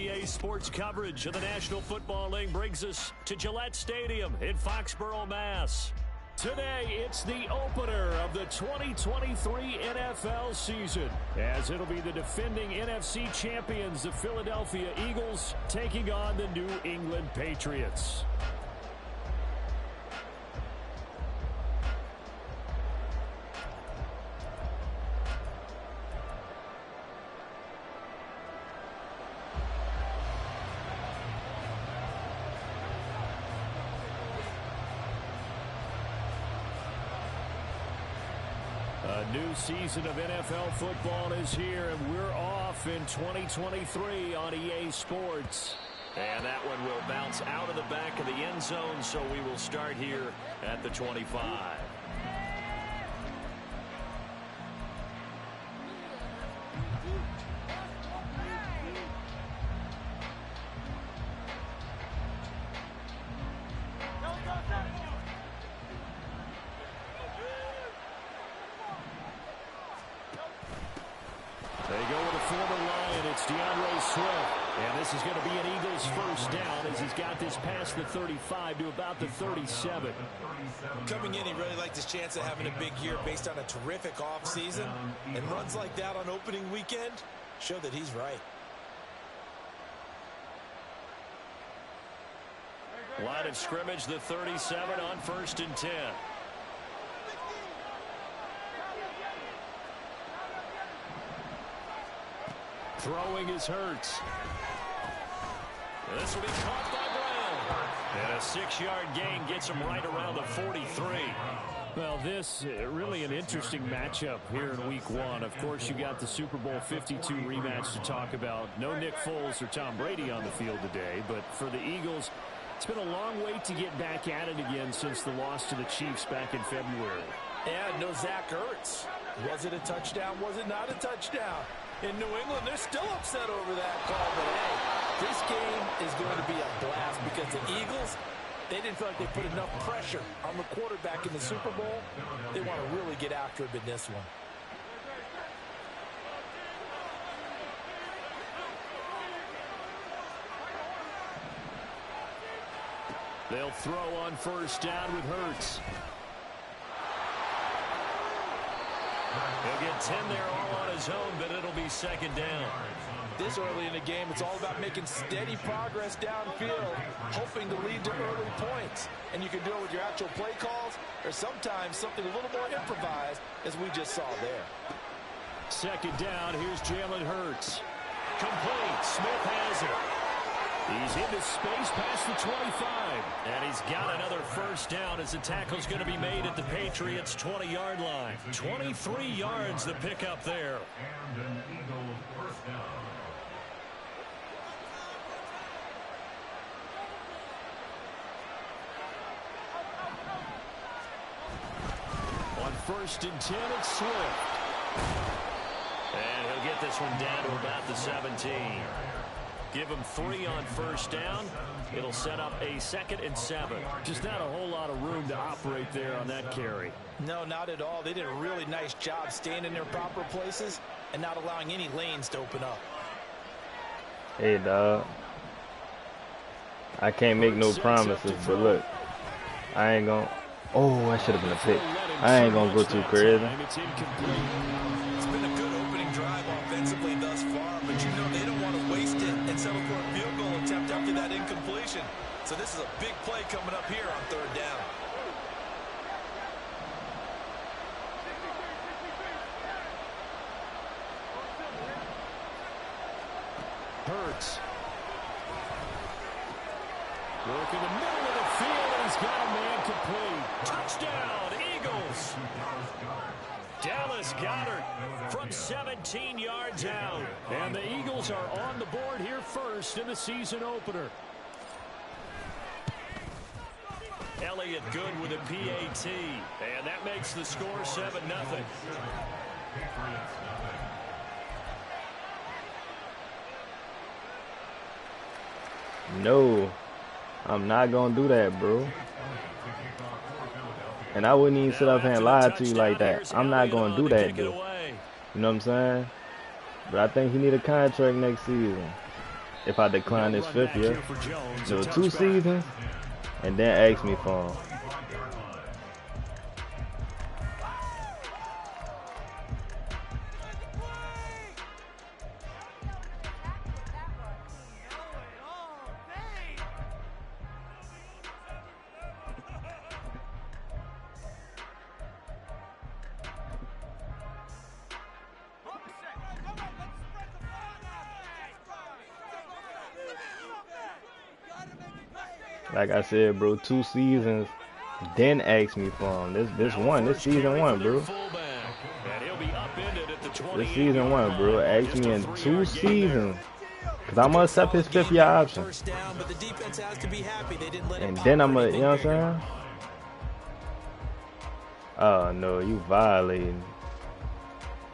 EA Sports coverage of the National Football League brings us to Gillette Stadium in Foxborough, Mass. Today, it's the opener of the 2023 NFL season, as it'll be the defending NFC champions, the Philadelphia Eagles, taking on the New England Patriots. A new season of NFL football is here, and we're off in 2023 on EA Sports. And that one will bounce out of the back of the end zone, so we will start here at the 25. And this is going to be an Eagles first down as he's got this past the 35 to about the 37. Coming in, he really liked his chance of having a big year based on a terrific offseason. And runs like that on opening weekend show that he's right. Line of scrimmage, the 37 on 1st and 10. Throwing is Hurts. This will be caught by Brown. And a 6-yard gain gets him right around the 43. Well, this really an interesting matchup here in week 1. Of course, you got the Super Bowl 52 rematch to talk about. No Nick Foles or Tom Brady on the field today. But for the Eagles, it's been a long wait to get back at it again since the loss to the Chiefs back in February. And no Zach Ertz. Was it a touchdown? Was it not a touchdown? In New England, they're still upset over that call. But, hey, this game is going to be a blast because the Eagles, they didn't feel like they put enough pressure on the quarterback in the Super Bowl. They want to really get after him in this one. They'll throw on 1st down with Hurts. He'll get 10 there all on his own, but it'll be 2nd down. This early in the game, it's all about making steady progress downfield, hoping to lead to early points. And you can do it with your actual play calls or sometimes something a little more improvised, as we just saw there. 2nd down, here's Jalen Hurts. Complete, Smith has it. He's into space past the 25. And he's got another 1st down as the tackle's going to be made at the Patriots' 20-yard line. 23 yards the pickup there. And an Eagles first down. On 1st and 10, it's Swift. And he'll get this one down to about the 17. Give him 3 on 1st down. It'll set up a 2nd and 7. Just not a whole lot of room to operate there on that carry. No, not at all. They did a really nice job staying in their proper places and not allowing any lanes to open up. Hey, dog. I can't make no promises, but look. I ain't gonna... Oh, that should have been a pick. I ain't gonna go too crazy. It's been a good opening drive offensively thus far, but you know they don't want to waste it and settle for a field goal attempt after that incompletion. So this is a big play coming up here on 3rd down. Hurts. Work in the middle of the field, and he's got a man complete. Touchdown, Eagles. Dallas Goedert from 17 yards out. And the Eagles are on the board here first in the season opener. Elliott good with a PAT. And that makes the score 7-0. No, I'm not going to do that, bro. And I wouldn't even sit up here and lie to you like that. I'm not going to do that, dude. You know what I'm saying? But I think he need a contract next season. if I decline this 5th year. So 2 seasons, and then ask me for him. Like I said, bro, 2 seasons, then ask me for him. This season 1, bro. This season 1, bro. Ask me in 2 seasons. Cause I'm gonna accept his 5th year option. And then I'm gonna, you know what I'm saying? Oh no, you violating.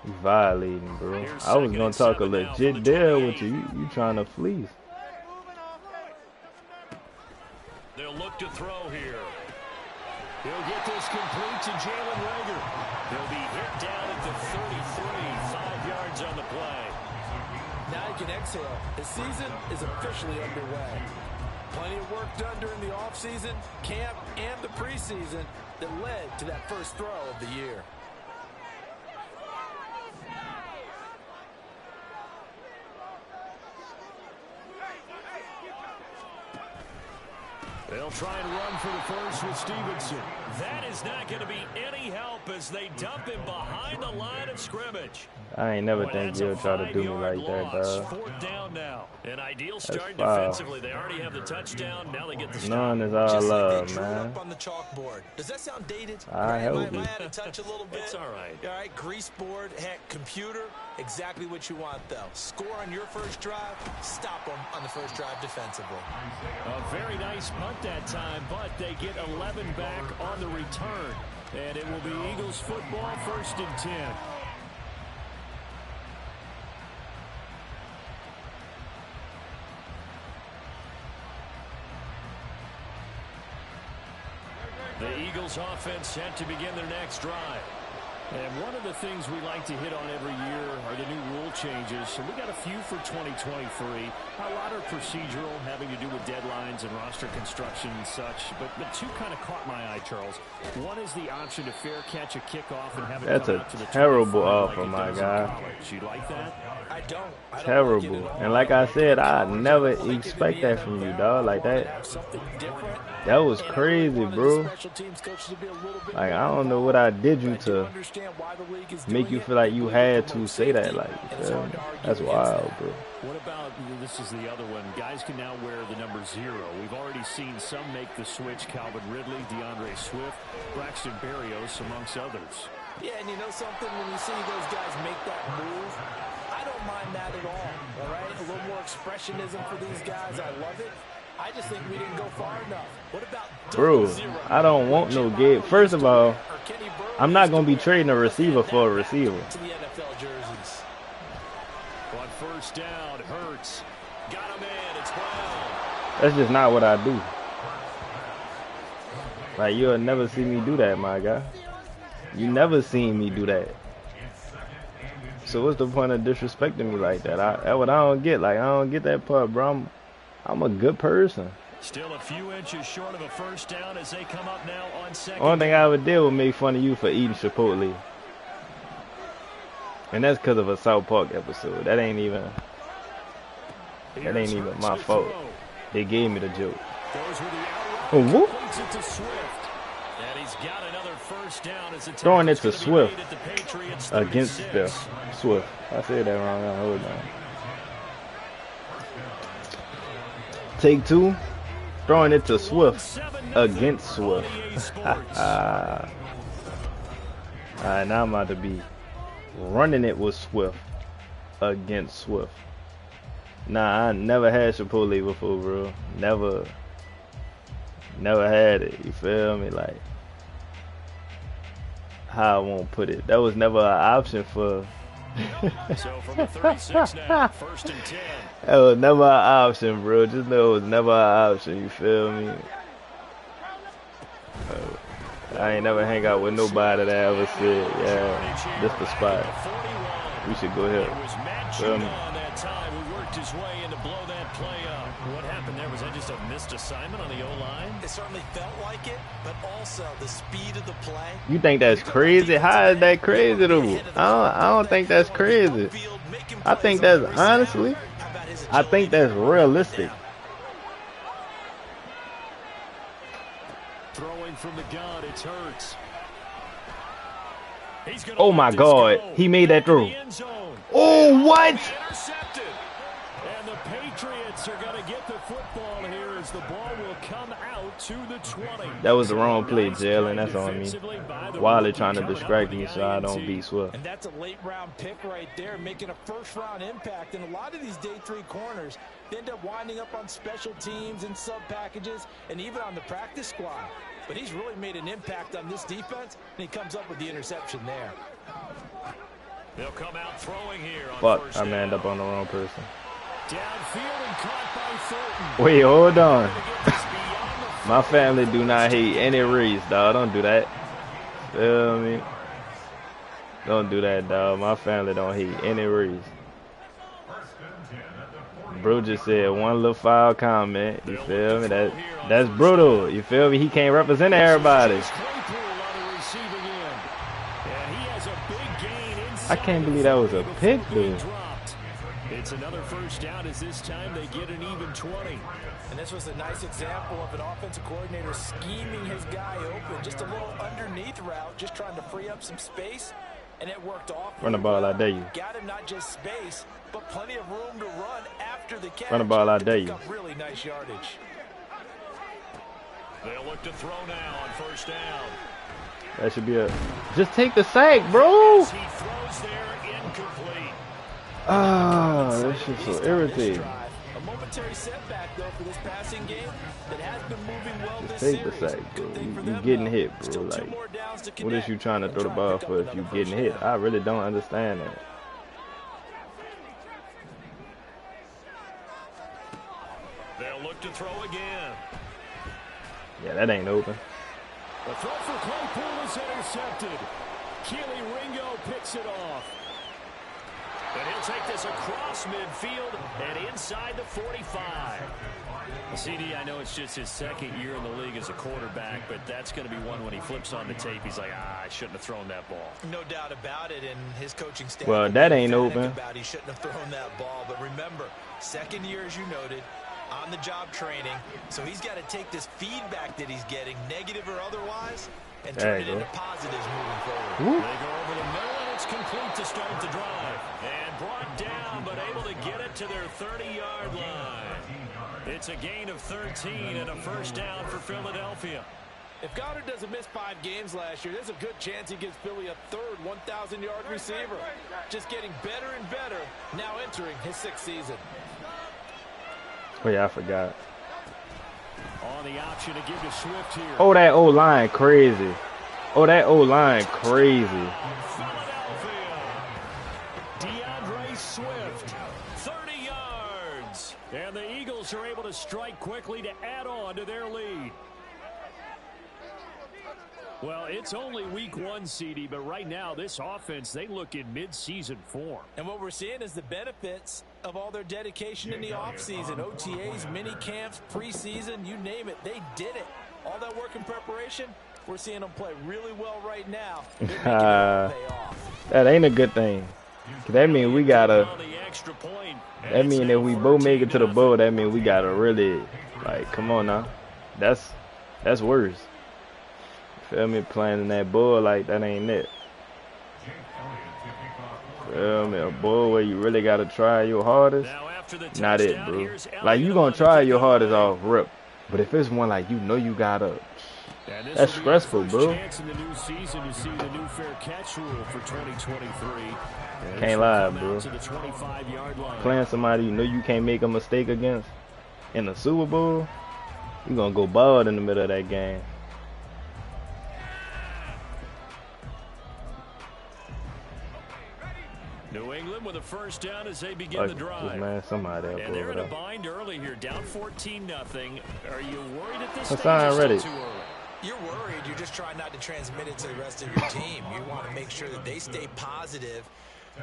You violating, bro. I was gonna talk a legit deal with you. You trying to fleece. They'll look to throw here. He'll get this complete to Jalen Reagor. He'll be hit down at the 33, 5 yards on the play. Now you can exhale. The season is officially underway. Plenty of work done during the offseason, camp, and the preseason that led to that first throw of the year. They'll try and run for the first with Stevenson. That is not going to be any help as they dump him behind the line of scrimmage. I ain't never think you'll try to do me like that, dog. 4th down now. An ideal start defensively. They already have the touchdown. Now they get the stop. None is all love, man. Up on the chalkboard. Does that sound dated? I hope you. Might touch a little bit. It's all right. All right, grease board, heck, computer. Exactly what you want, though. Score on your first drive. Stop them on the first drive defensively. A very nice punt that time, but they get 11 back on the return. And it will be Eagles football, 1st and 10. The Eagles offense set to begin their next drive. And one of the things we like to hit on every year are the new rule changes. So we got a few for 2023. A lot are procedural, having to do with deadlines and roster construction and such. But 2 kind of caught my eye, Charles. One is the option to fair catch a kickoff and have it come out to the terrible offer, my guy. You like that? I don't. Terrible. Like and like I said, I never expect that from you, dog. Like that. That was crazy, bro. Like, I don't know what I did you to make you feel like you had to say that. Like, that's wild, bro. What about, this is the other one, guys can now wear the number 0. We've already seen some make the switch. Calvin Ridley, DeAndre Swift, Braxton Berrios, amongst others. Yeah, and you know something? When you see those guys make that move, I don't mind that at all right? A little more expressionism for these guys. I love it. I just think we didn't go far enough. What about bro, I don't want no gig. First of all, I'm not going to be trading a receiver for a receiver. To the NFL jerseys. On 1st down, Hurts. Got him in. It's Brown. That's just not what I do. Like, you'll never see me do that, my guy. You never seen me do that. So what's the point of disrespecting me like that? That's what I don't get. Like, I don't get that part, bro. I'm a good person. Still a few inches short of a 1st down as they come up now on 2nd. Only thing I ever did was make fun of you for eating Chipotle. And that's because of a South Park episode. That ain't even my fault. They gave me the joke. Oh, whoop. And he's got another 1st down as throwing it to Swift against the Swift. I said that wrong. Hold on. Take 2, throwing it to Swift against Swift. Alright, now I'm about to be running it with Swift against Swift. Nah, I never had Chipotle before, bro. Never had it. You feel me? Like, how I won't put it. That was never an option for. So from the 36 now, 1st and 10. That was never an option, bro. Just know it was never an option. You feel me? I ain't never hang out with nobody that ever said, yeah, this the spot. We should go here. Feel me? time who worked his way in to blow that play up. What happened there? Was that just a missed assignment on the O-line? It certainly felt like it, but also the speed of the play. You think that's crazy? How is that crazy, though? I don't think that's crazy. I think that's, honestly, I think that's realistic. Throwing from the gun, it's Hurts. Oh my God, he made that throw. Oh, what? Intercepted. And the Patriots are going to get the football here as the ball will come out to the 20. That was the wrong play, Jalen. That's on me. Wiley trying to distract me so I don't be swift. And that's a late round pick right there, making a first round impact. And a lot of these day 3 corners, they end up winding up on special teams and sub packages and even on the practice squad. But he's really made an impact on this defense, and he comes up with the interception there. They'll come out throwing here on Fuck, I manned up on the wrong person. Downfield and caught by Thornton. Wait, hold on. My family do not hate any race, dog. Don't do that. Feel me? Don't do that, dog. My family don't hate any race. Bro just said one little foul comment. You feel me? That's brutal. You feel me? He can't represent everybody. I can't believe that was a pick, dude. It's another first down as this time they get an even 20. And this was a nice example of an offensive coordinator scheming his guy open. Just a little underneath route, just trying to free up some space. And it worked off. Run the ball, I dare you. Got him not just space, but plenty of room to run after the catch. Run the ball, I dare you. Really nice yardage. They'll look to throw now on first down. That should be a. Just take the sack, bro. He throws there incomplete. Ah, that shit's so irritating. A momentary setback though for this passing game that has been moving well this Just take series. the sack, bro. You getting hit, bro. Like, what is you trying to throw the ball for if you getting hit? I really don't understand that. They'll look to throw again. Yeah, that ain't open. The throw for Claypool is intercepted. Keely Ringo picks it off. And he'll take this across midfield and inside the 45. CD, I know it's just his second year in the league as a quarterback, but that's going to be one when he flips on the tape. He's like, I shouldn't have thrown that ball. No doubt about it, and his coaching staff. Well, that ain't open. He shouldn't have thrown that ball, but remember, second year, as you noted, on the job training, so he's got to take this feedback that he's getting, negative or otherwise, and turn it into positives moving forward. They go over the middle, and it's complete to start the drive. And brought down, but able to get it to their 30-yard line. It's a gain of 13 and a first down for Philadelphia. If Goddard doesn't miss 5 games last year, there's a good chance he gives Philly a third 1,000-yard receiver. Just getting better and better, now entering his 6th season. Oh, yeah, I forgot. On the option to give to Swift here. Oh, that O-line crazy. Oh, that O-line crazy. Philadelphia. DeAndre Swift, 30 yards. And the Eagles are able to strike quickly to add on to their lead. Well, it's only week 1, CD, but right now this offense, they look in mid-season form. And what we're seeing is the benefits of all their dedication in the offseason. OTAs, mini camps, preseason, you name it, they did it. All that work and preparation, we're seeing them play really well right now. That ain't a good thing. That means we gotta. That means if we both make it to the bowl, that means we gotta really, like, come on now. That's worse. Feel me? Playing in that bull like that ain't it. Feel me? A bull where you really gotta try your hardest. Not it, bro. Like, you gonna try your hardest off rip, but if it's one like you know you gotta, that's stressful, bro. Can't lie, bro. Playing somebody you know you can't make a mistake against in the Super Bowl, you gonna go bald in the middle of that game. New England with a first down as they begin the drive. Man, somebody and they're in a bind early here, down 14-0. Are you worried at this stage? Ready. Too early? You're worried. You're just trying not to transmit it to the rest of your team. You want to make sure that they stay positive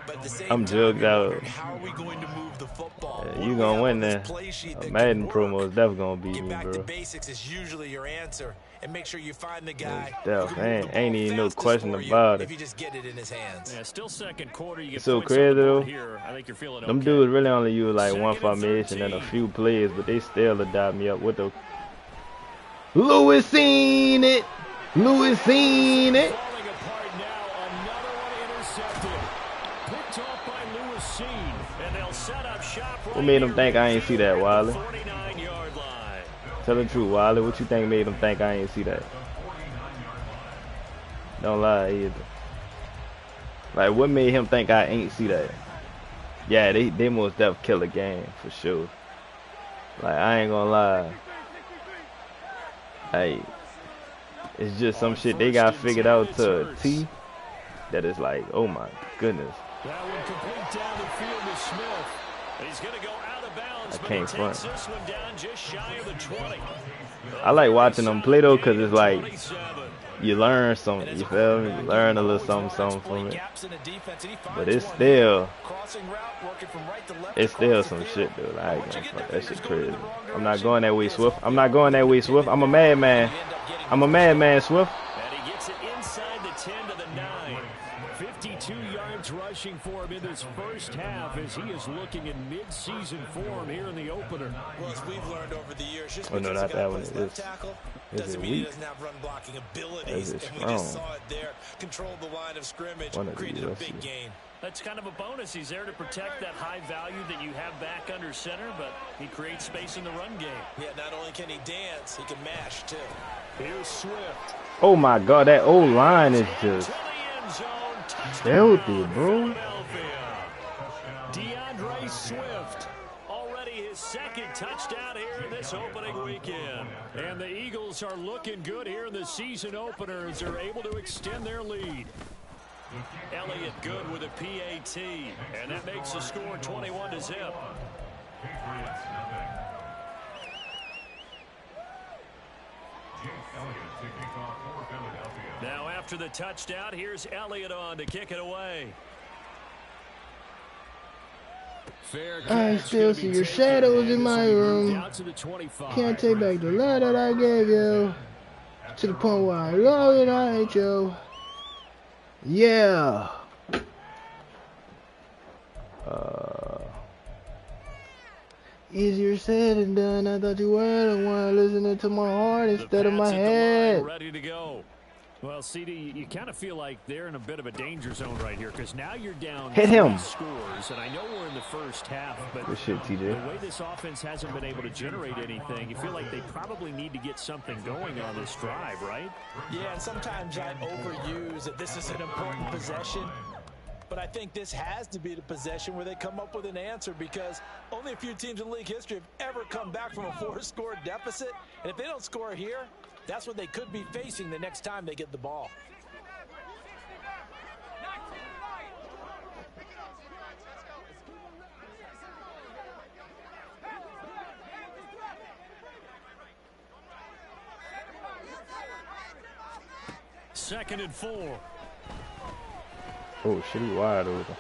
But at the same I'm time, jugged you're out. wondering, how are we going to move the football? Yeah, you gonna win there. Madden promo is definitely gonna beat me, bro. The basics is usually your answer, and make sure you find the guy. Ain't even no question about it. If you just get it in his hands. Yeah, still second quarter. You get it's so points on the crazy board though. here. I think you're feeling okay. Them dudes really only use like one formation and a few plays, but they still adopt me up with the. Lewis seen it. Lewis seen it. Falling apart now. Another one intercepted. Picked off by Lewis Seen. And they'll set up shop right. What made them think I ain't see that, Wiley? 49-yard line. Tell the truth, Wiley. What you think made them think I ain't see that? Don't lie either. Like, what made him think I ain't see that? Yeah, they most def kill a game for sure. Like, I ain't gonna lie. Like, it's just some shit they got figured out to a T that is like, oh my goodness. That one complete down the field to Smith. He's going to go out of bounds. I can't front. This one down just shy of the 20. I like watching them play though, cause it's like you learn something. You feel me? You learn a little something from it. But it's still some shit though. Like, I ain't gonna fuck that shit crazy. I'm not going that way, Swift. I'm not going that way, Swift. I'm a madman. I'm a madman, Swift. And he gets it inside the 10 to the 9. 52 yards rushing for him in this first half as he is looking in mid-season form here in the opener. Well, as we've learned over the years, just oh no, not that one. doesn't mean he doesn't have run blocking abilities. And we just saw it there. Controlled the line of scrimmage, created a big gain. That's kind of a bonus. He's there to protect that high value that you have back under center, but he creates space in the run game. Yeah, not only can he dance, he can mash too. Here's Swift. Oh my God, that old line is just filthy, bro. DeAndre Swift, already his second touchdown here in this opening weekend. And the Eagles are looking good here in the season opener as they're able to extend their lead. Elliott good with a PAT, and that makes the score 21-0. Now after the touchdown, here's Elliott on to kick it away. I still see your shadows in my room. Can't take back the love that I gave you. To the point where I love it, I hate you. Yeah. Easier said than done. I thought you were the one listening to my heart instead of my head. Ready to go. Well, CD, you kind of feel like they're in a bit of a danger zone right here because now you're down. Hit him. Scores, and I know we're in the first half, but good shit, TJ. The way this offense hasn't been able to generate anything, you feel like they probably need to get something going on this drive, right? Yeah, and sometimes I overuse that this is an important possession. But I think this has to be the possession where they come up with an answer because only a few teams in league history have ever come back from a 4-score deficit. And if they don't score here, that's what they could be facing the next time they get the ball. Second and 4. Oh, shit, he wide open.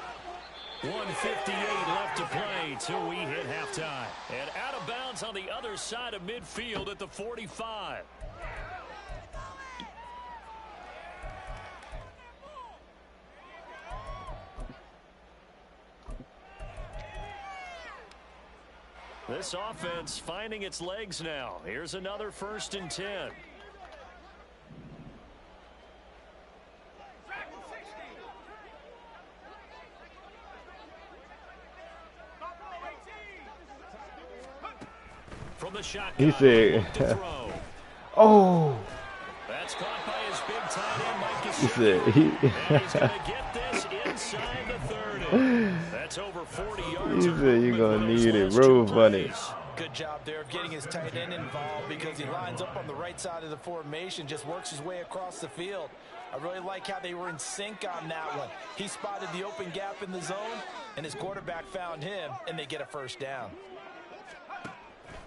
1:58 left to play till we hit halftime. And out of bounds on the other side of midfield at the 45. This offense finding its legs now. Here's another 1st and 10. From the shotgun, he said, oh. That's caught by his big tight end, Mike. He said, he's going to get this inside the 30. That's over 40 yards. He said, you're going to need it, bro, funny. Good job there of getting his tight end involved because he lines up on the right side of the formation, just works his way across the field. I really like how they were in sync on that one. He spotted the open gap in the zone, and his quarterback found him, and they get a 1st down.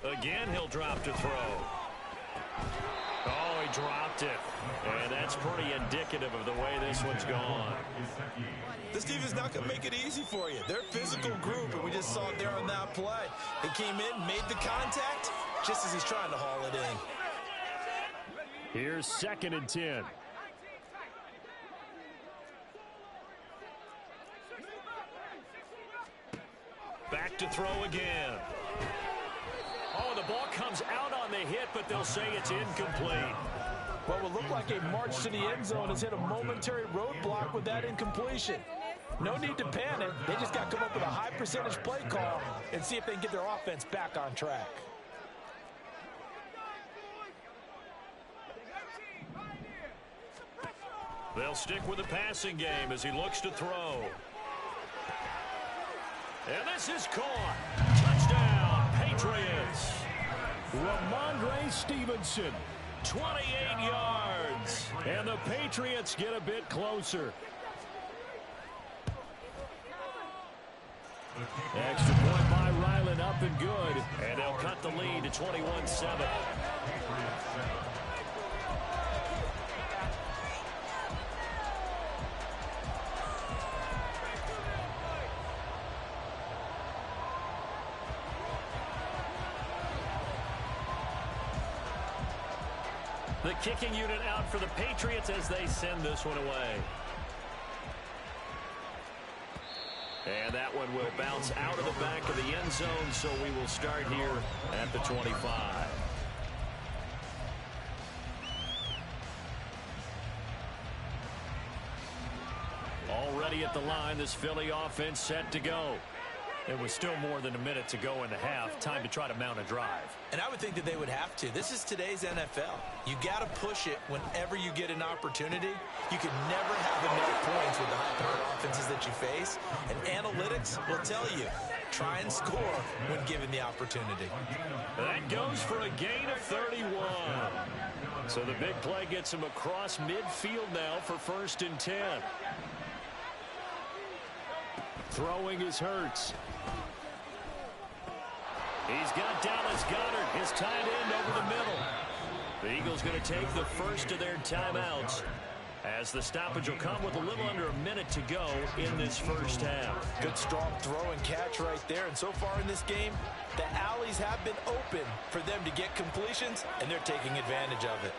Again, he'll drop to throw. Oh, he dropped it. And that's pretty indicative of the way this one's gone. This defense is not going to make it easy for you. They're a physical group, and we just saw it there on that play. He came in, made the contact, just as he's trying to haul it in. Here's 2nd and 10. Back to throw again. Oh, the ball comes out on the hit, but they'll say it's incomplete. What will look like a march to the end zone has hit a momentary roadblock with that incompletion. No need to panic. They just got to come up with a high percentage play call and see if they can get their offense back on track. They'll stick with the passing game as he looks to throw. And this is caught. Touchdown, Patriots. Ramondre Stevenson, 28 yards. And the Patriots get a bit closer. Extra point by Ryland, up and good. And they'll cut the lead to 21-7. The kicking unit out for the Patriots as they send this one away. And that one will bounce out of the back of the end zone, so we will start here at the 25. Already at the line, this Philly offense set to go. It was still more than a minute to go in the half. Time to try to mount a drive. And I would think that they would have to. This is today's NFL. You got to push it whenever you get an opportunity. You can never have enough points with the high-powered offenses that you face. And analytics will tell you, try and score when given the opportunity. That goes for a gain of 31. So the big play gets him across midfield now for 1st and 10. Throwing is Hurts. He's got Dallas Goedert, his tight end, over the middle. The Eagles going to take the first of their timeouts as the stoppage will come with a little under a minute to go in this first half. Good strong throw and catch right there. And so far in this game, the alleys have been open for them to get completions, and they're taking advantage of it.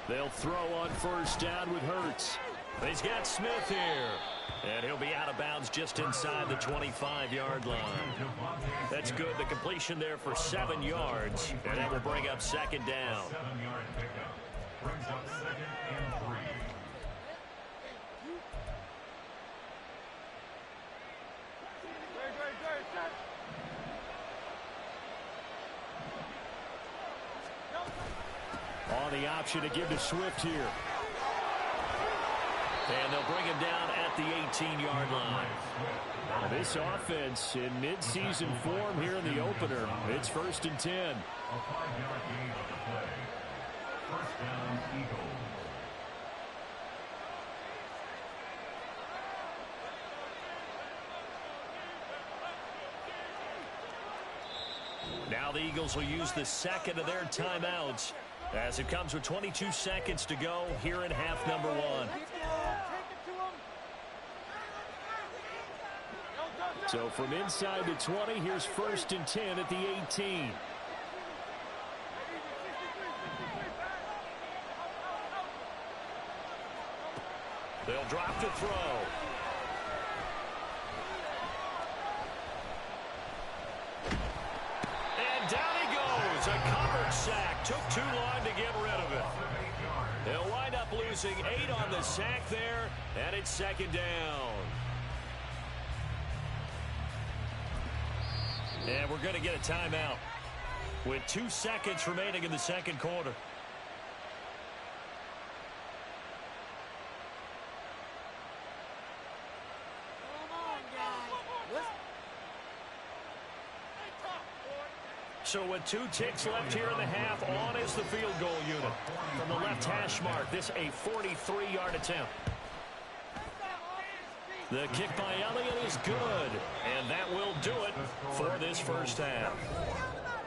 They'll throw on 1st down with Hurts. He's got Smith here. And he'll be out of bounds just inside the 25-yard line. That's good. The completion there for 7 yards. And that will bring up 2nd down. 7-yard pickup brings up 2nd and 3. On the option to give to Swift here. And they'll bring him down at the 18-yard line. Now this offense in mid-season form here in the opener. It's 1st and 10. A 5-yard gain on the play. 1st down, Eagles. Now the Eagles will use the 2nd of their timeouts as it comes with 22 seconds to go here in half number 1. So from inside the 20, here's 1st and 10 at the 18. They'll drop to throw. And down he goes. A covered sack. Took too long to get rid of it. They'll wind up losing 8 on the sack there, and it's 2nd down. And we're going to get a timeout with 2 seconds remaining in the 2nd quarter. So with 2 ticks left here in the half, on is the field goal unit. From the left hash mark, this a 43-yard attempt. The kick by Elliott is good, and that will do it for this first half.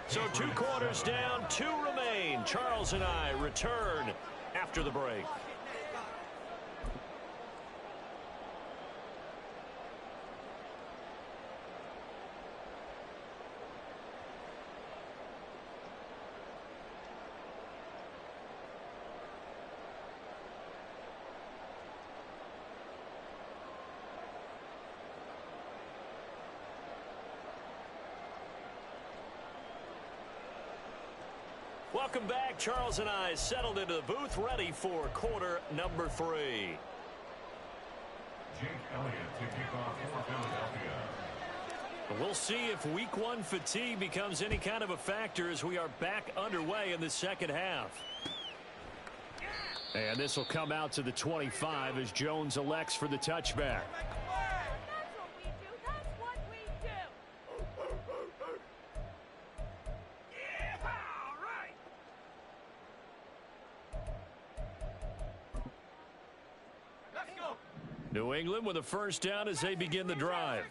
So 2 quarters down, 2 remain. Charles and I return after the break. Welcome back. Charles and I settled into the booth, ready for quarter number 3. Jake Elliott to kick off for Philadelphia. We'll see if week 1 fatigue becomes any kind of a factor as we are back underway in the second half. And this will come out to the 25 as Jones elects for the touchback. New England with a first down as they begin the drive.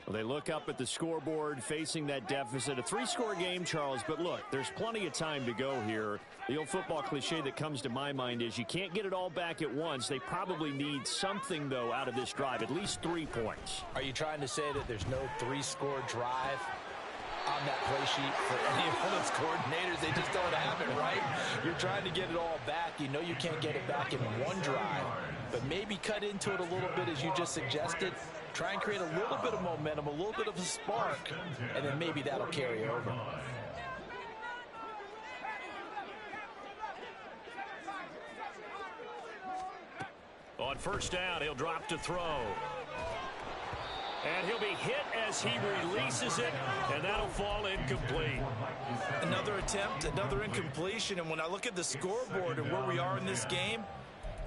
Well, they look up at the scoreboard facing that deficit. A 3-score game, Charles, but look, there's plenty of time to go here. The old football cliche that comes to my mind is you can't get it all back at once. They probably need something, though, out of this drive, at least 3 points. Are you trying to say that there's no 3-score drive on that play sheet for any of those coordinators? They just don't have it, right? You're trying to get it all back. You know you can't get it back in one drive, but maybe cut into it a little bit as you just suggested. Try and create a little bit of momentum, a little bit of a spark, and then maybe that'll carry over. On first down, he'll drop to throw. And he'll be hit as he releases it, and that'll fall incomplete. Another attempt, another incompletion, and when I look at the scoreboard and where we are in this game,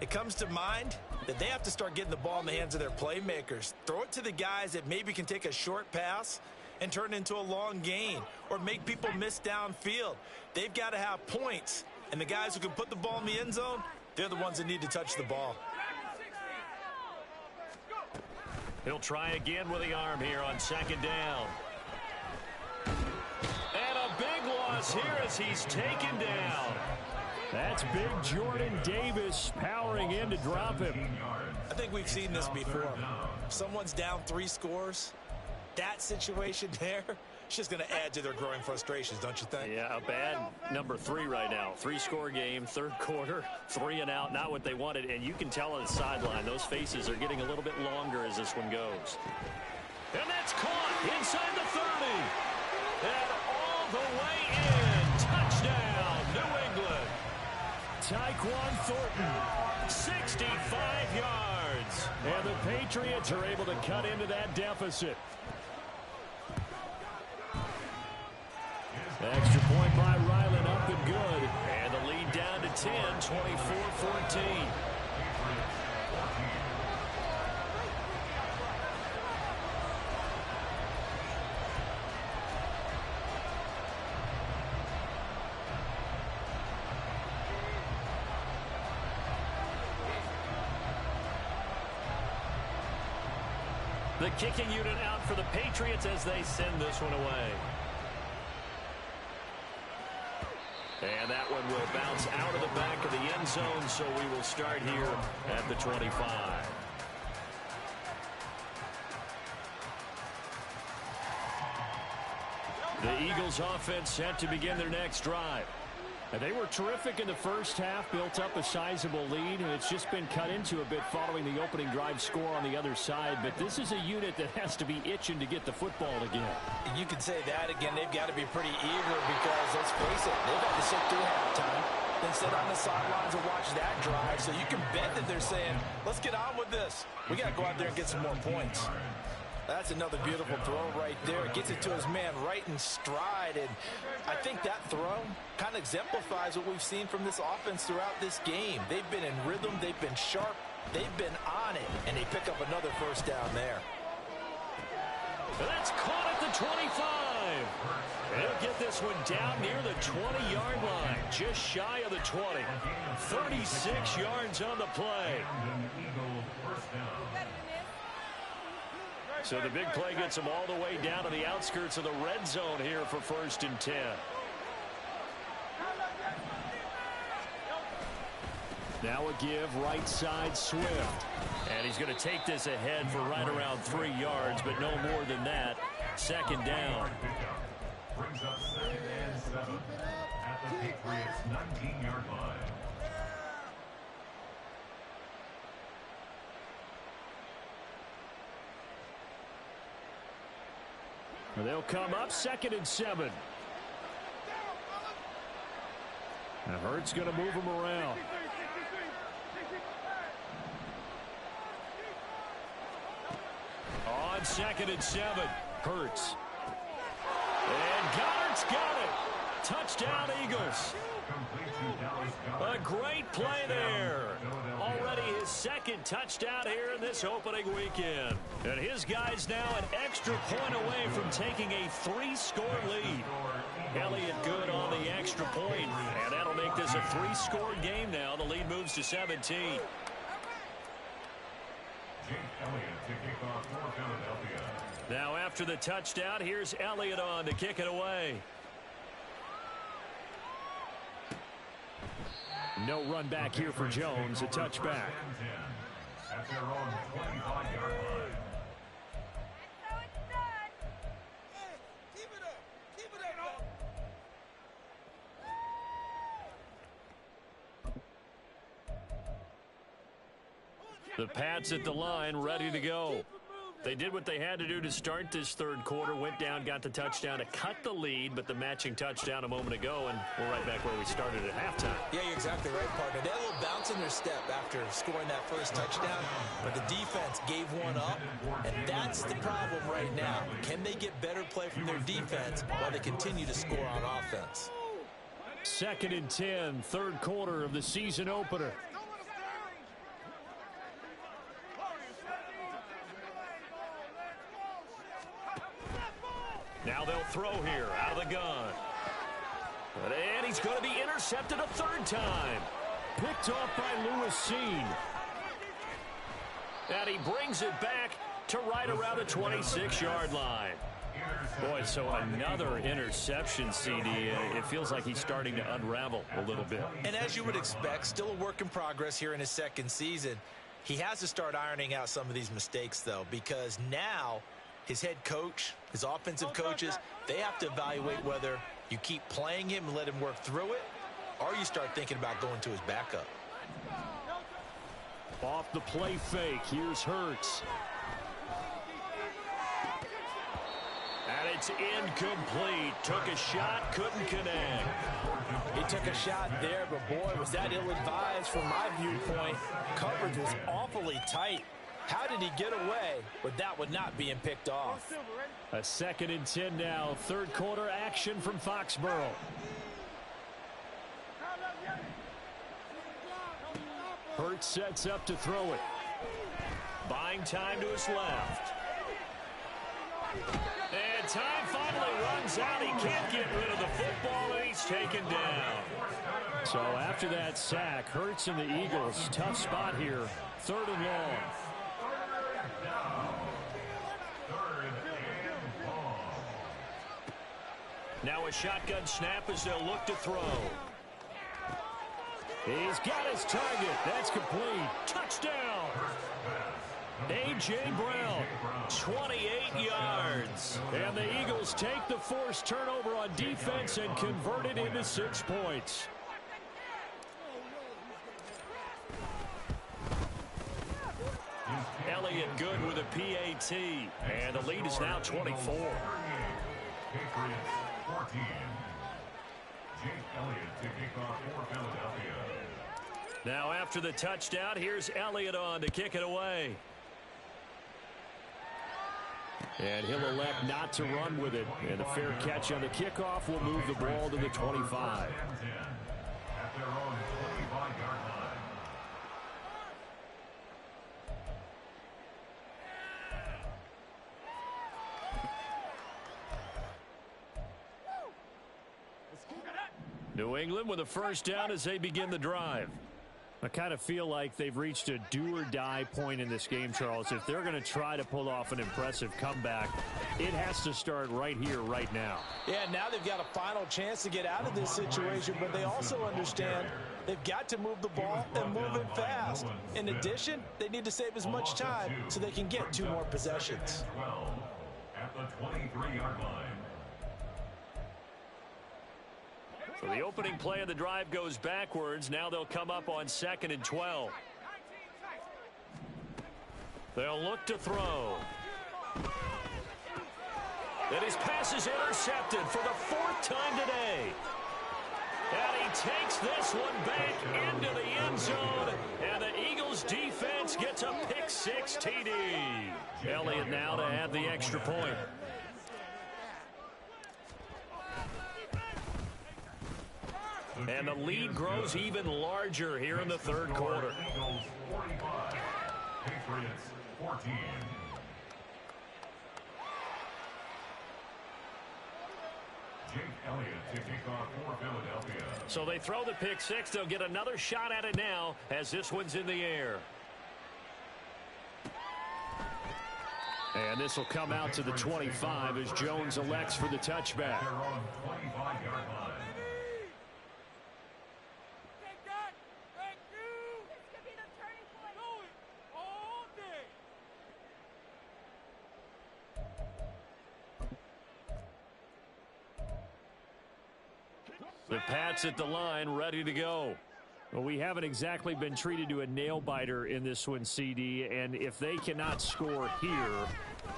it comes to mind that they have to start getting the ball in the hands of their playmakers. Throw it to the guys that maybe can take a short pass and turn it into a long gain or make people miss downfield. They've got to have points, and the guys who can put the ball in the end zone, they're the ones that need to touch the ball. He'll try again with the arm here on second down. And a big loss here as he's taken down. That's big Jordan Davis powering in to drop him. I think we've seen this before. Someone's down 3 scores. That situation there, it's just going to add to their growing frustrations, don't you think? Yeah, a bad number 3 right now. 3-score game, third quarter, 3 and out, not what they wanted. And you can tell on the sideline, those faces are getting a little bit longer as this one goes. And that's caught inside the 30. And all the way in. Touchdown, New England. Tyquan Thornton, 65 yards. And the Patriots are able to cut into that deficit. Extra point by Ryland, up and good. And the lead down to 10, 24-14. The kicking unit out for the Patriots as they send this one away. And that one will bounce out of the back of the end zone, so we will start here at the 25. The Eagles offense set to begin their next drive. And they were terrific in the first half, built up a sizable lead, and it's just been cut into a bit following the opening drive score on the other side. But this is a unit that has to be itching to get the football again. You can say that again. They've got to be pretty eager because, let's face it, they've had to sit through halftime, then sit on the sidelines and watch that drive. So you can bet that they're saying, let's get on with this. We got to go out there and get some more points. That's another beautiful throw right there. Gets it to his man right in stride. And I think that throw kind of exemplifies what we've seen from this offense throughout this game. They've been in rhythm. They've been sharp. They've been on it. And they pick up another first down there. That's caught at the 25. They'll get this one down near the 20-yard line. Just shy of the 20. 36 yards on the play. So the big play gets them all the way down to the outskirts of the red zone here for 1st and 10. Now a give, right side, Swift. And he's going to take this ahead for right around 3 yards, but no more than that. 2nd down. Brings up 2nd and 7 at the Patriots' 19-yard line. They'll come up 2nd and 7. Now Hurts going to move him around. On 2nd and 7, Hurts. And Goddard's got it. Touchdown, Eagles. A great play there. Already his 2nd touchdown here in this opening weekend. And his guys now an extra point away from taking a 3-score lead. Elliott good on the extra point, and that'll make this a 3-score game now. The lead moves to 17. Now after the touchdown, here's Elliott on to kick it away. No run back here for Jones, a touchback. At their own 25-yard line. The Pats at the line, ready to go. They did what they had to do to start this 3rd quarter, went down, got the touchdown to cut the lead, but the matching touchdown a moment ago, and we're right back where we started at halftime. Yeah, you're exactly right, partner. They had a little bounce in their step after scoring that first touchdown, but the defense gave one up, and that's the problem right now. Can they get better play from their defense while they continue to score on offense? 2nd and 10, 3rd quarter of the season opener. Now they'll throw here out of the gun. And he's going to be intercepted a 3rd time. Picked off by Lewis Seen. And he brings it back to right around the 26-yard line. Boy, so another interception, CD. It feels like he's starting to unravel a little bit. And as you would expect, still a work in progress here in his 2nd season. He has to start ironing out some of these mistakes, though, because now his head coach, his offensive coaches, they have to evaluate whether you keep playing him and let him work through it, or you start thinking about going to his backup. Off the play fake, here's Hurts. And it's incomplete. Took a shot, couldn't connect. He took a shot there, but boy, was that ill-advised from my viewpoint. Coverage was awfully tight. How did he get away with that one not being picked off? A 2nd and 10 now. 3rd quarter action from Foxborough. Hurts sets up to throw it. Buying time to his left. And time finally runs out. He can't get rid of the football, and he's taken down. So after that sack, Hurts and the Eagles, tough spot here. 3rd and long. Now a shotgun snap as they'll look to throw. He's got his target. That's complete. Touchdown. A.J. Brown, 28 yards. And the Eagles take the forced turnover on defense and convert it into 6 points. Elliott good with a PAT. And the lead is now 24. Patriots 14. Jake Elliott to kick off for Philadelphia. Now after the touchdown, here's Elliott on to kick it away. And he'll elect not to run with it. And a fair catch on the kickoff will move the ball to the 25. At their own 25-yard line. New England with a first down as they begin the drive. I kind of feel like they've reached a do-or-die point in this game, Charles. If they're going to try to pull off an impressive comeback, it has to start right here, right now. Yeah, now they've got a final chance to get out of this situation, but they also understand they've got to move the ball and move it fast. In addition, they need to save as much time so they can get 2 more possessions. 12 at the 23-yard line. So the opening play of the drive goes backwards. Now they'll come up on 2nd and 12. They'll look to throw. And his pass is intercepted for the 4th time today. And he takes this one back into the end zone. And the Eagles defense gets a pick-6 TD. Elliott now to add the extra point. And the lead grows even larger here in the 3rd quarter. Eagles 45, Patriots 14. Jake Elliott to kick off for Philadelphia. So they throw the pick-6. They'll get another shot at it now as this one's in the air. And this will come out to the 25 as Jones elects for the touchback. Their own 25-yard line. The Pats at the line, ready to go. Well, we haven't exactly been treated to a nail-biter in this one, CD, and if they cannot score here,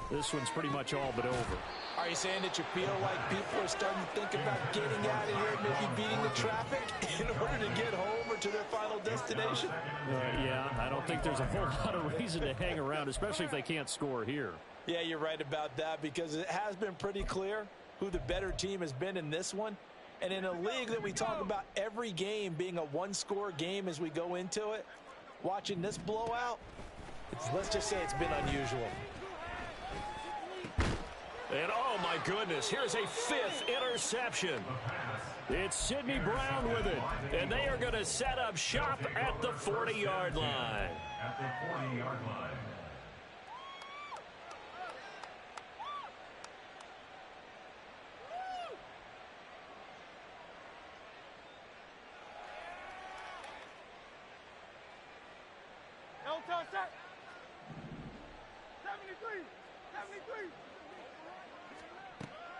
this one's pretty much all but over. Are you saying that you feel like people are starting to think about getting out of here, maybe beating the traffic in order to get home or to their final destination? Yeah, I don't think there's a whole lot of reason to hang around, especially if they can't score here. Yeah, you're right about that because it has been pretty clear who the better team has been in this one. And in a league that we talk about every game being a one-score game as we go into it, watching this blowout, let's just say it's been unusual. And oh my goodness, here's a 5th interception. It's Sidney Brown with it. And they are going to set up shop at the 40-yard line. At the 40-yard line.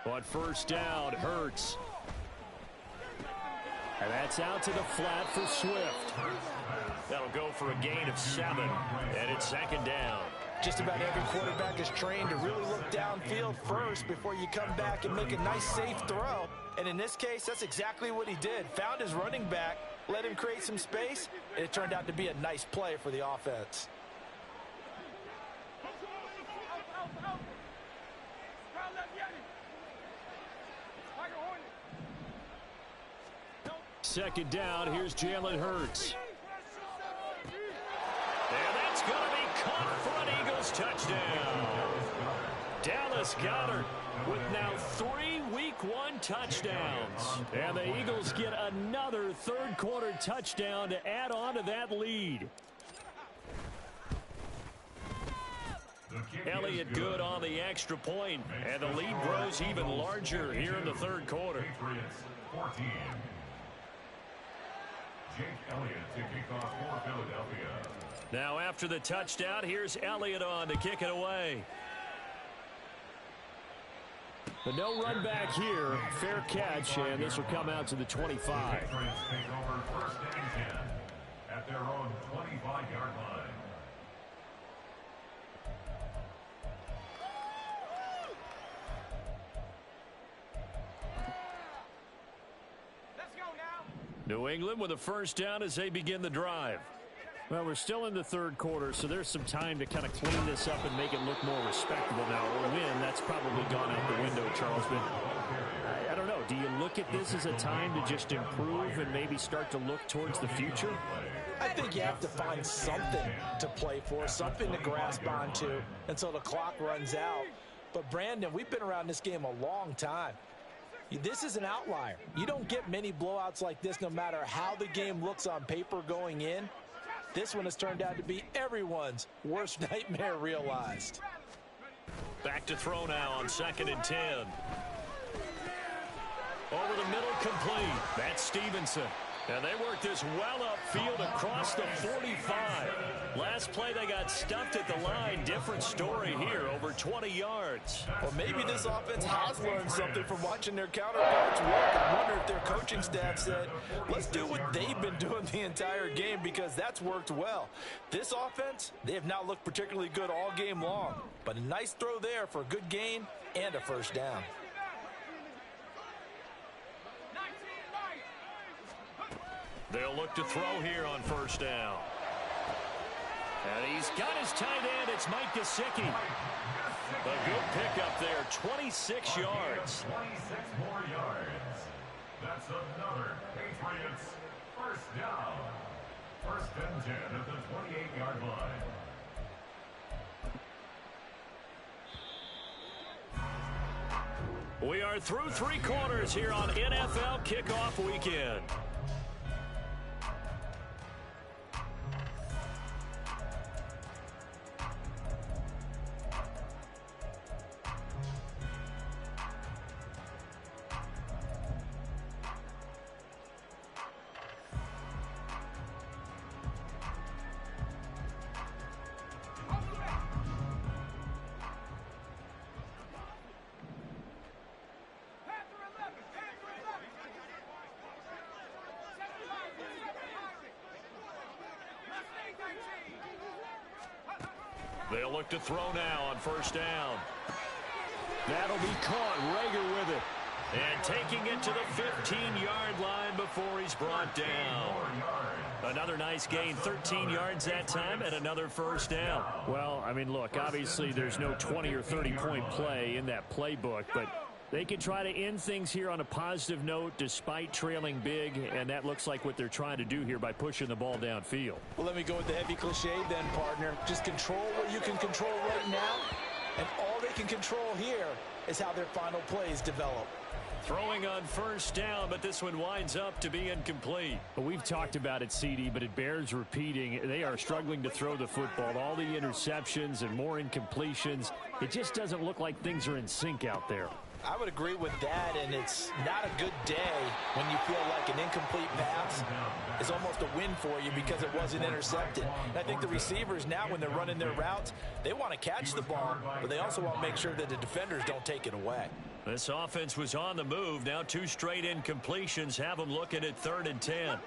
On 1st down, Hurts. And that's out to the flat for Swift. That'll go for a gain of 7. And it's 2nd down. Just about every quarterback is trained to really look downfield first before you come back and make a nice, safe throw. And in this case, that's exactly what he did. Found his running back, let him create some space, and it turned out to be a nice play for the offense. Second down, here's Jalen Hurts. And that's going to be caught for an Eagles touchdown. Dallas Goedert with now 3 Week 1 touchdowns. And the Eagles get another 3rd quarter touchdown to add on to that lead. Elliott good on the extra point, and the lead grows even larger here in the 3rd quarter. Patriots 14. Jake Elliott to kick off for Philadelphia. Now after the touchdown, here's Elliott on to kick it away. But no run back here. Fair catch, and this will come out to the 25. Patriots take over 1st and 10 at their own 25-yard line. New England with a 1st down as they begin the drive. Well, we're still in the 3rd quarter, so there's some time to kind of clean this up and make it look more respectable now. A win, that's probably gone out the window, Charles. But I don't know. Do you look at this as a time to just improve and maybe start to look towards the future? I think you have to find something to play for, something to grasp onto until the clock runs out. But, Brandon, we've been around this game a long time. This is an outlier. You don't get many blowouts like this no matter how the game looks on paper going in. This one has turned out to be everyone's worst nightmare realized. Back to throw now on 2nd and 10. Over the middle, complete. That's Stevenson. And they worked this well upfield across the 45. Last play, they got stuffed at the line. Different story here, over 20 yards. Well, maybe this offense has learned something from watching their counterparts work. I wonder if their coaching staff said, let's do what they've been doing the entire game, because that's worked well. This offense, they have not looked particularly good all game long. But a nice throw there for a good gain and a first down. They'll look to throw here on 1st down. And he's got his tight end. It's Mike Gesicki. A good pickup there, 26 yards. 26 more yards. That's another Patriots first down. 1st and 10 at the 28-yard line. We are through 3 quarters here on NFL Kickoff Weekend. They'll look to throw now on 1st down. That'll be caught. Rager with it. And taking it to the 15-yard line before he's brought down. Another nice gain, 13 yards that time, and another first down. Well, I mean, look, obviously there's no 20 or 30-point play in that playbook, but they can try to end things here on a positive note despite trailing big, and that looks like what they're trying to do here by pushing the ball downfield. Well, let me go with the heavy cliche then, partner. Just control what you can control right now, and all they can control here is how their final plays develop. Throwing on 1st down, but this one winds up to be incomplete. Well, we've talked about it, CD, but it bears repeating. They are struggling to throw the football. All the interceptions and more incompletions. It just doesn't look like things are in sync out there. I would agree with that, and it's not a good day when you feel like an incomplete pass is almost a win for you because it wasn't intercepted. And I think the receivers now, when they're running their routes, they want to catch the ball, but they also want to make sure that the defenders don't take it away. This offense was on the move. Now 2 straight incompletions have them looking at 3rd and 10.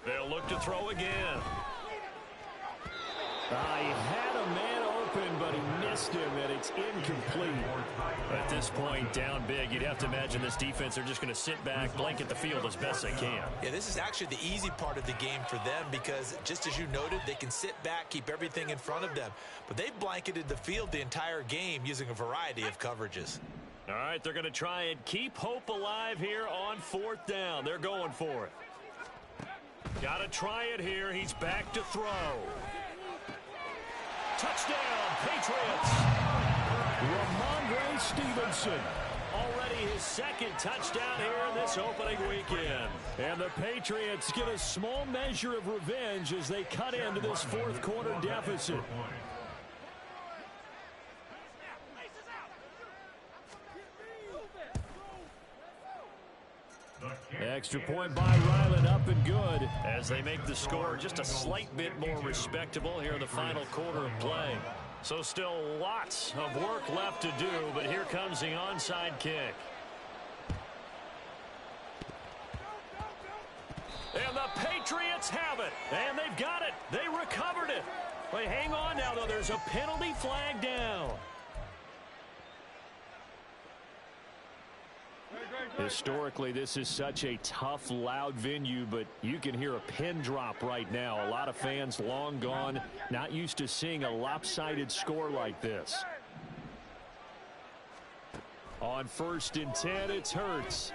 They'll look to throw again. He had a man open, but he missed him, and it's incomplete. At this point, down big, you'd have to imagine this defense, they're just going to sit back, blanket the field as best they can. Yeah, this is actually the easy part of the game for them because, just as you noted, they can sit back, keep everything in front of them. But they've blanketed the field the entire game using a variety of coverages. All right, they're going to try and keep hope alive here on 4th down. They're going for it. Got to try it here. He's back to throw. Touchdown, Patriots. Ramondre Stevenson. Already his 2nd touchdown here in this opening weekend. And the Patriots get a small measure of revenge as they cut into this 4th quarter deficit. Extra point by Ryland, up and good. As they make the score just a slight bit more respectable here in the final quarter of play. So still lots of work left to do, but here comes the onside kick. And the Patriots have it. And they've got it. They recovered it. Wait, hang on now, though. There's a penalty flag down. Historically, this is such a tough, loud venue, but you can hear a pin drop right now. A lot of fans long gone, not used to seeing a lopsided score like this. On 1st and 10, it's Hurts.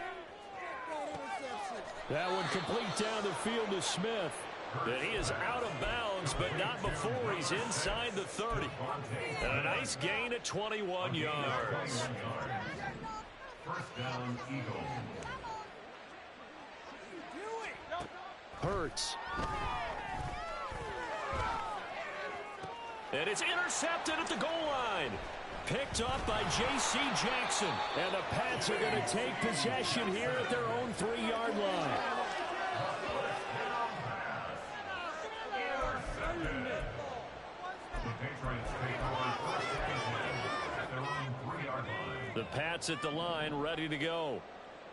That one complete down the field to Smith. And he is out of bounds, but not before he's inside the 30. And a nice gain at 21 yards. First down, Eagles. Hurts. And it's intercepted at the goal line. Picked up by J.C. Jackson. And the Pats are going to take possession here at their own 3-yard line. The Pats at the line, ready to go.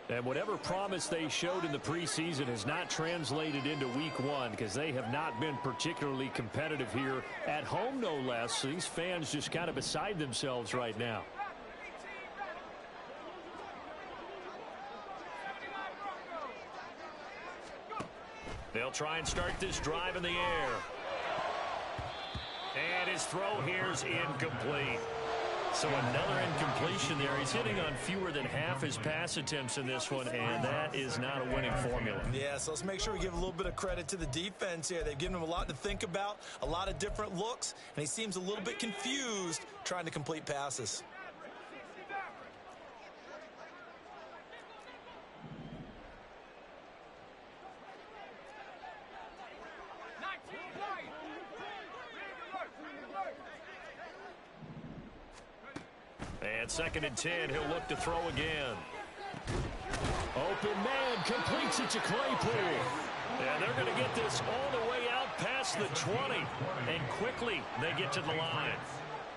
And whatever promise they showed in the preseason has not translated into week 1 because they have not been particularly competitive here at home, no less. So these fans just kind of beside themselves right now. They'll try and start this drive in the air. And his throw here is incomplete. So another incompletion there. He's hitting on fewer than half his pass attempts in this one, and that is not a winning formula. Yeah, so let's make sure we give a little bit of credit to the defense here. They've given him a lot to think about, a lot of different looks, and he seems a little bit confused trying to complete passes. And 2nd and 10, he'll look to throw again. Open man completes it to Claypool. And they're going to get this all the way out past the 20. And quickly they get to the line.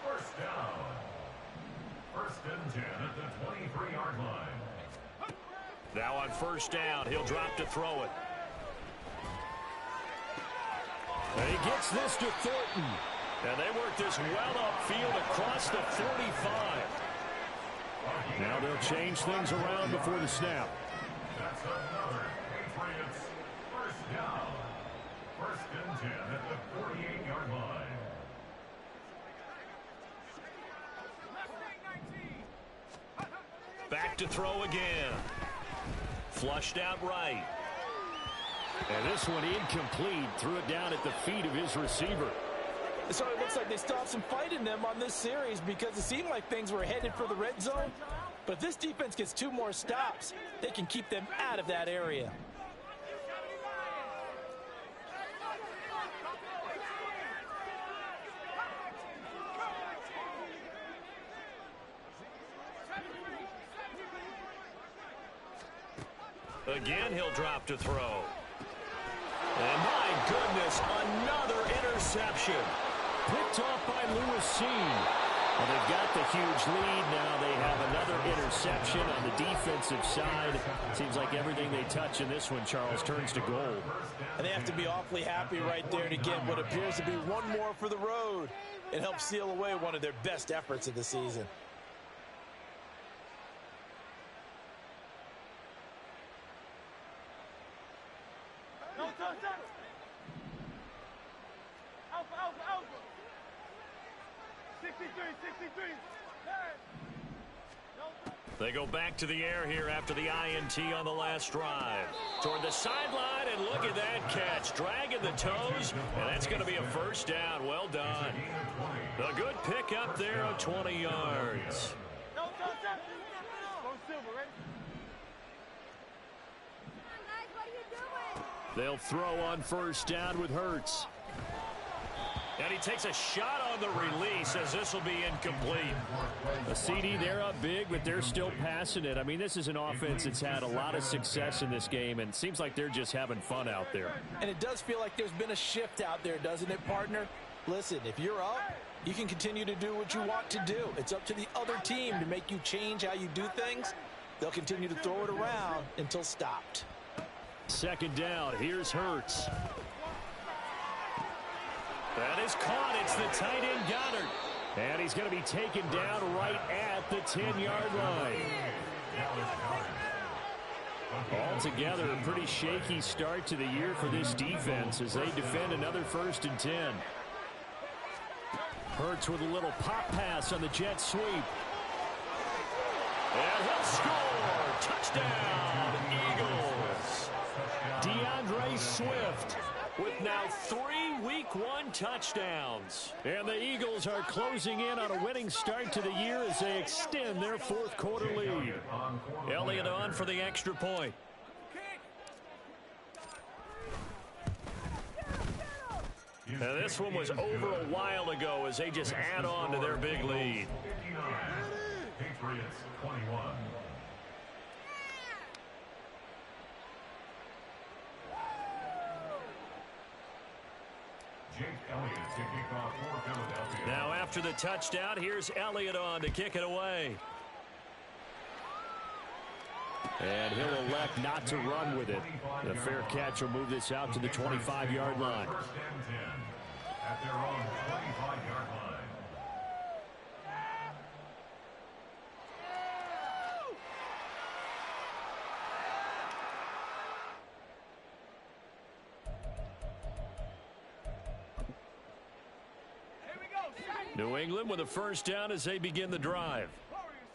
First down. First and 10 at the 23-yard line. Now on first down, he'll drop to throw it. And he gets this to Thornton. And they work this well upfield across the 45. Now they'll change things around before the snap. That's another Patriots first down. First and 10 at the 48-yard line. Back to throw again. Flushed out right. And this one incomplete. Threw it down at the feet of his receiver. So it looks like they still have some fight in them on this series because it seemed like things were headed for the red zone. But if this defense gets 2 more stops, they can keep them out of that area. Again, he'll drop to throw. And my goodness, another interception. Picked off by Lewis Seen. Well, they've got the huge lead. Now they have another interception on the defensive side. Seems like everything they touch in this one, Charles, turns to goal. And they have to be awfully happy right there to get what appears to be one more for the road. It helps seal away one of their best efforts of the season. They go back to the air here after the INT on the last drive. Toward the sideline, and look at that catch. Dragging the toes, and that's going to be a first down. Well done. A good pick up there on 20 yards. They'll throw on first down with Hurts. And he takes a shot on the release as this will be incomplete. A CD, they're up big, but they're still passing it. I mean, this is an offense that's had a lot of success in this game, and it seems like they're just having fun out there. And it does feel like there's been a shift out there, doesn't it, partner? Listen, if you're up, you can continue to do what you want to do. It's up to the other team to make you change how you do things. They'll continue to throw it around until stopped. 2nd down, here's Hurts. That is caught. It's the tight end Goddard. And he's going to be taken down right at the 10-yard line. Altogether, a pretty shaky start to the year for this defense as they defend another 1st and 10. Hurts with a little pop pass on the jet sweep. And he'll score. Touchdown, Eagles. DeAndre Swift with now 3 Week 1 touchdowns. And the Eagles are closing in on a winning start to the year as they extend their fourth quarter lead. Elliott on for the extra point. Now this one was over a while ago as they just add on to their big lead. Patriots 21. Now after the touchdown, here's Elliott on to kick it away. And he'll elect not to run with it. The fair catch will move this out to the 25-yard line. First and 10 at their own 25-yard line. New England with a first down as they begin the drive.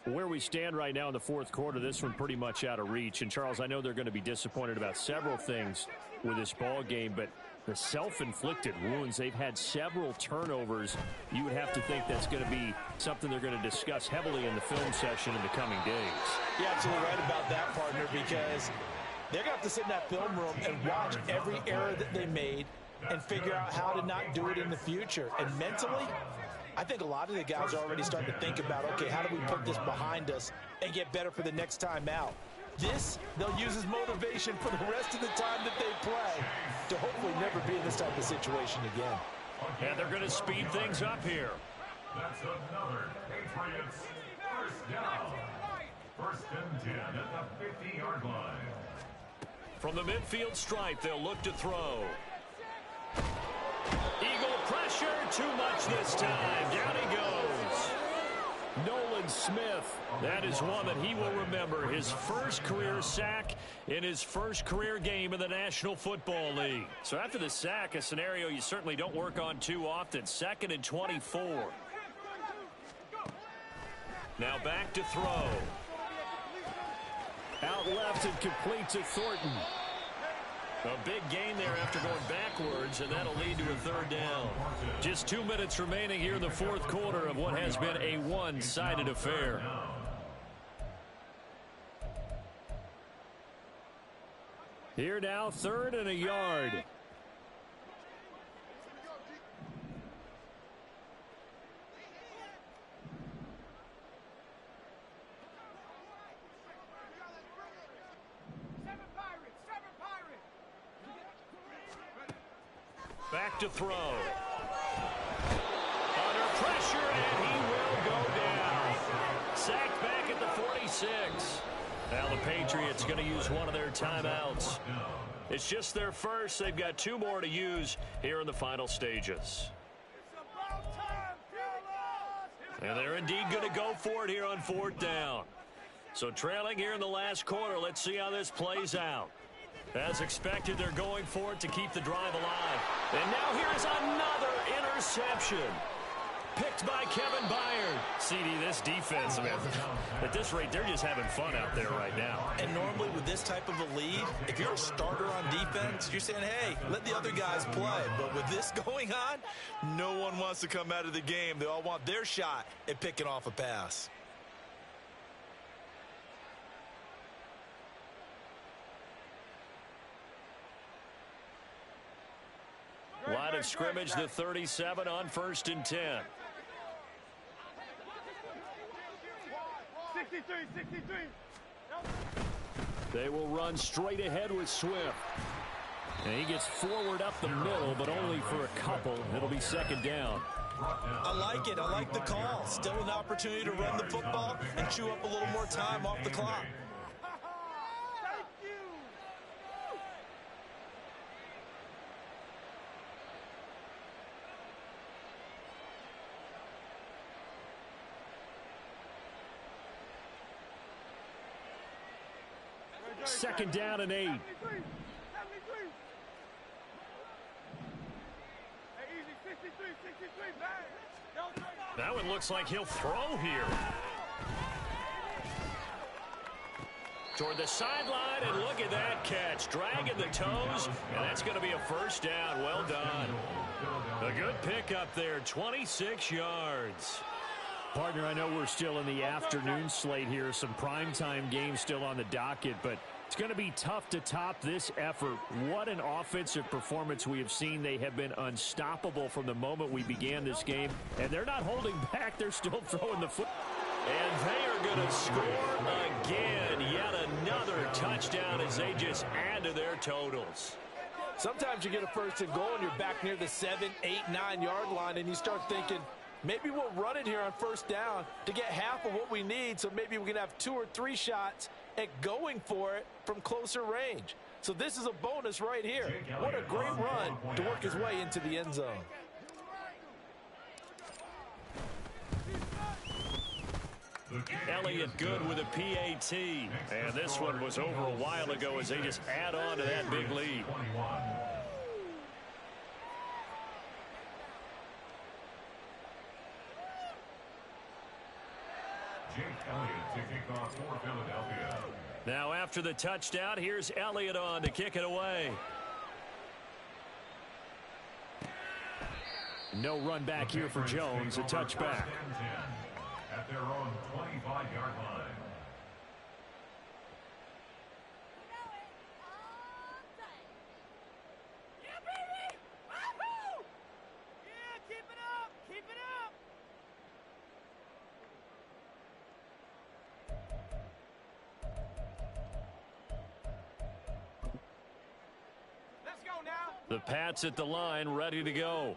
Where we stand right now in the fourth quarter, this one pretty much out of reach. And, Charles, I know they're going to be disappointed about several things with this ball game, but the self-inflicted wounds, they've had several turnovers. You would have to think that's going to be something they're going to discuss heavily in the film session in the coming days. You're absolutely right about that, partner, because they're going to have to sit in that film room and watch every error that they made and figure out how to not do it in the future. And mentally, I think a lot of the guys are already starting to think about, okay, how do we put this behind us and get better for the next time out? This, they'll use as motivation for the rest of the time that they play to hopefully never be in this type of situation again. And they're going to speed things up here. That's another Patriots first down. First and 10 at the 50-yard line. From the midfield stripe, they'll look to throw. Eagle pressure, too much this time. Down he goes. Nolan Smith, that is one that he will remember. His first career sack in his first career game in the National Football League. So after the sack, a scenario you certainly don't work on too often. 2nd and 24. Now back to throw. Out left and complete to Thornton. A big gain there after going backwards, and that'll lead to a third down. Just 2 minutes remaining here in the fourth quarter of what has been a one-sided affair. Here now, 3rd and a yard. Back to throw. Under pressure, and he will go down. Sacked back at the 46. Now the Patriots going to use one of their timeouts. It's just their first. They've got 2 more to use here in the final stages. And they're indeed going to go for it here on 4th down. So trailing here in the last quarter. Let's see how this plays out. As expected, they're going for it to keep the drive alive. And now here's another interception. Picked by Kevin Byard. CD, this defense, man, at this rate, they're just having fun out there right now. And normally with this type of a lead, if you're a starter on defense, you're saying, hey, let the other guys play. But with this going on, no one wants to come out of the game. They all want their shot at picking off a pass. Line of scrimmage, the 37 on 1st and 10. 63. They will run straight ahead with Swift. And he gets forward up the middle, but only for a couple. It'll be 2nd down. I like it. I like the call. Still an opportunity to run the football and chew up a little more time off the clock. Second down and 8. That one looks like he'll throw here. Toward the sideline, and look at that catch. Dragging the toes, and that's going to be a first down. Well done. A good pickup there, 26 yards. Partner, I know we're still in the afternoon slate here. Some primetime games still on the docket, but it's going to be tough to top this effort. What an offensive performance we have seen. They have been unstoppable from the moment we began this game, and they're not holding back. They're still throwing the foot. And they are going to score again. Yet another touchdown as they just add to their totals. Sometimes you get a first and goal and you're back near the 7, 8, 9-yard line, and you start thinking, maybe we'll run it here on first down to get half of what we need, so maybe we can have 2 or 3 shots at going for it from closer range. So this is a bonus right here. What a great run to work his way into the end zone. Elliott good with a PAT. And this one was over a while ago as they just add on to that big lead. Now after the touchdown, here's Elliott on to kick it away. No run back here for Jones, a touchback. At their own 25-yard line. Yeah, baby! Wahoo! Yeah, keep it up! Keep it up! Let's go now! The Pats at the line, ready to go.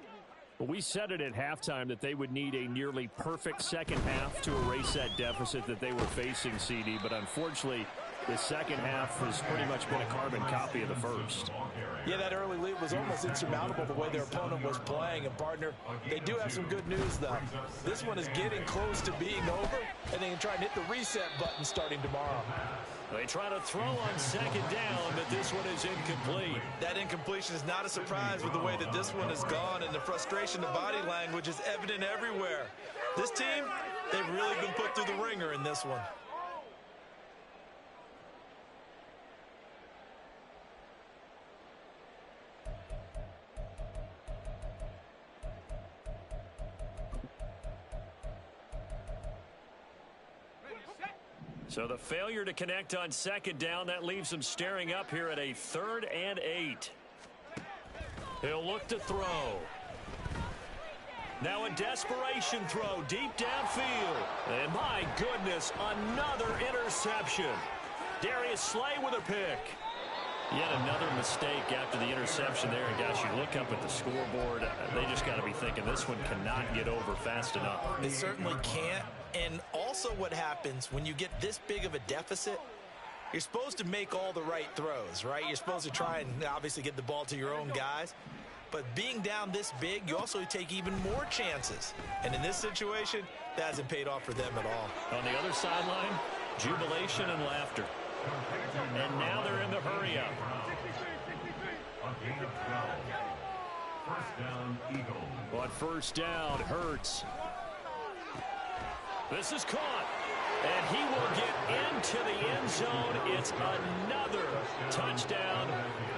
Well, we said it at halftime that they would need a nearly perfect second half to erase that deficit that they were facing, CD. But unfortunately, the second half has pretty much been a carbon copy of the first. Yeah, that early lead was almost insurmountable the way their opponent was playing. And, partner, they do have some good news, though. This one is getting close to being over, and they can try and hit the reset button starting tomorrow. They try to throw on second down, but this one is incomplete. That incompletion is not a surprise with the way that this one has gone, and the frustration of body language is evident everywhere. This team, they've really been put through the ringer in this one. So the failure to connect on second down, that leaves them staring up here at a 3rd and 8. He'll look to throw. Now a desperation throw deep downfield. And my goodness, another interception. Darius Slay with a pick. Yet another mistake after the interception there. And gosh, you look up at the scoreboard, they just got to be thinking this one cannot get over fast enough. It certainly can't. And also what happens when you get this big of a deficit, you're supposed to make all the right throws, right? You're supposed to try and obviously get the ball to your own guys. But being down this big, you also take even more chances. And in this situation, that hasn't paid off for them at all. On the other sideline, jubilation and laughter. And now they're in the hurry-up. A gain of 12. First down, Eagles. On first down, Hurts. This is caught. And he will get into the end zone. It's another touchdown.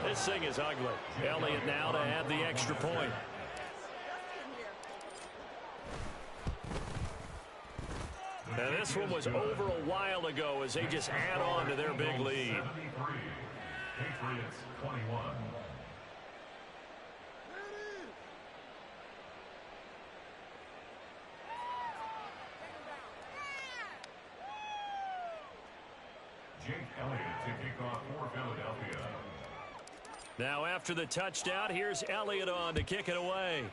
This thing is ugly. Elliott now to add the extra point. And this one was over a while ago as they just add on to their big lead. 73. Patriots 21. Jake Elliott to kick off for Philadelphia. Now after the touchdown, here's Elliott on to kick it away.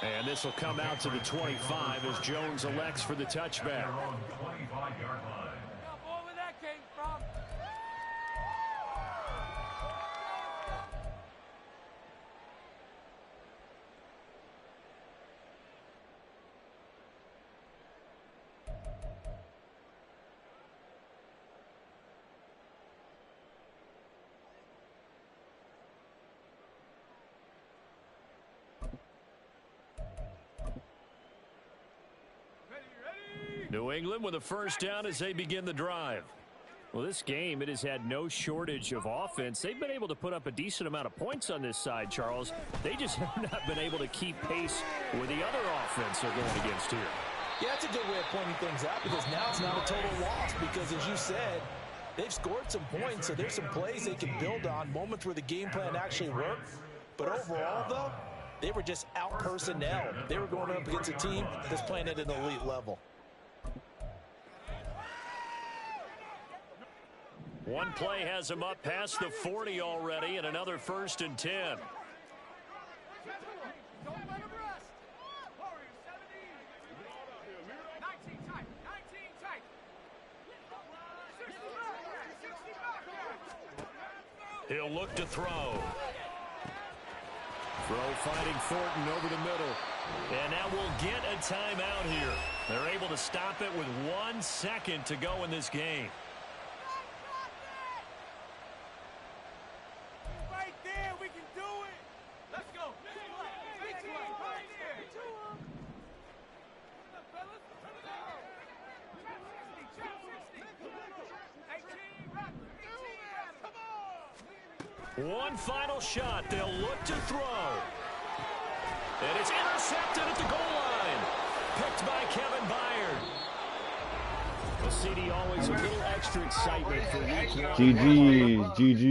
And this will come out to the 25 as Jones elects for the touchback. Their own 25-yard line. Boy, where that came from. Ready, ready. New England with a first down as they begin the drive. Well, this game, it has had no shortage of offense. They've been able to put up a decent amount of points on this side, Charles. They just have not been able to keep pace with the other offense they're going against here. Yeah, that's a good way of pointing things out because now it's not a total loss because, as you said, they've scored some points, so there's some plays they can build on, moments where the game plan actually worked. But overall, though, they were just out-personnel. They were going up against a team that's playing at an elite level. One play has him up past the 40 already, and another 1st and 10. Don't let him rest. 19 tight. 19 tight. 60 back. He'll look to throw. Throw finding Thornton over the middle. And now we'll get a timeout here. They're able to stop it with 1 second to go in this game. Right there, we can do it. Let's go. Right there. One final shot. They'll look to throw. And it's intercepted at the goal line. Picked by Kevin Byard. Well, CD, always a little extra excitement for week one. GG.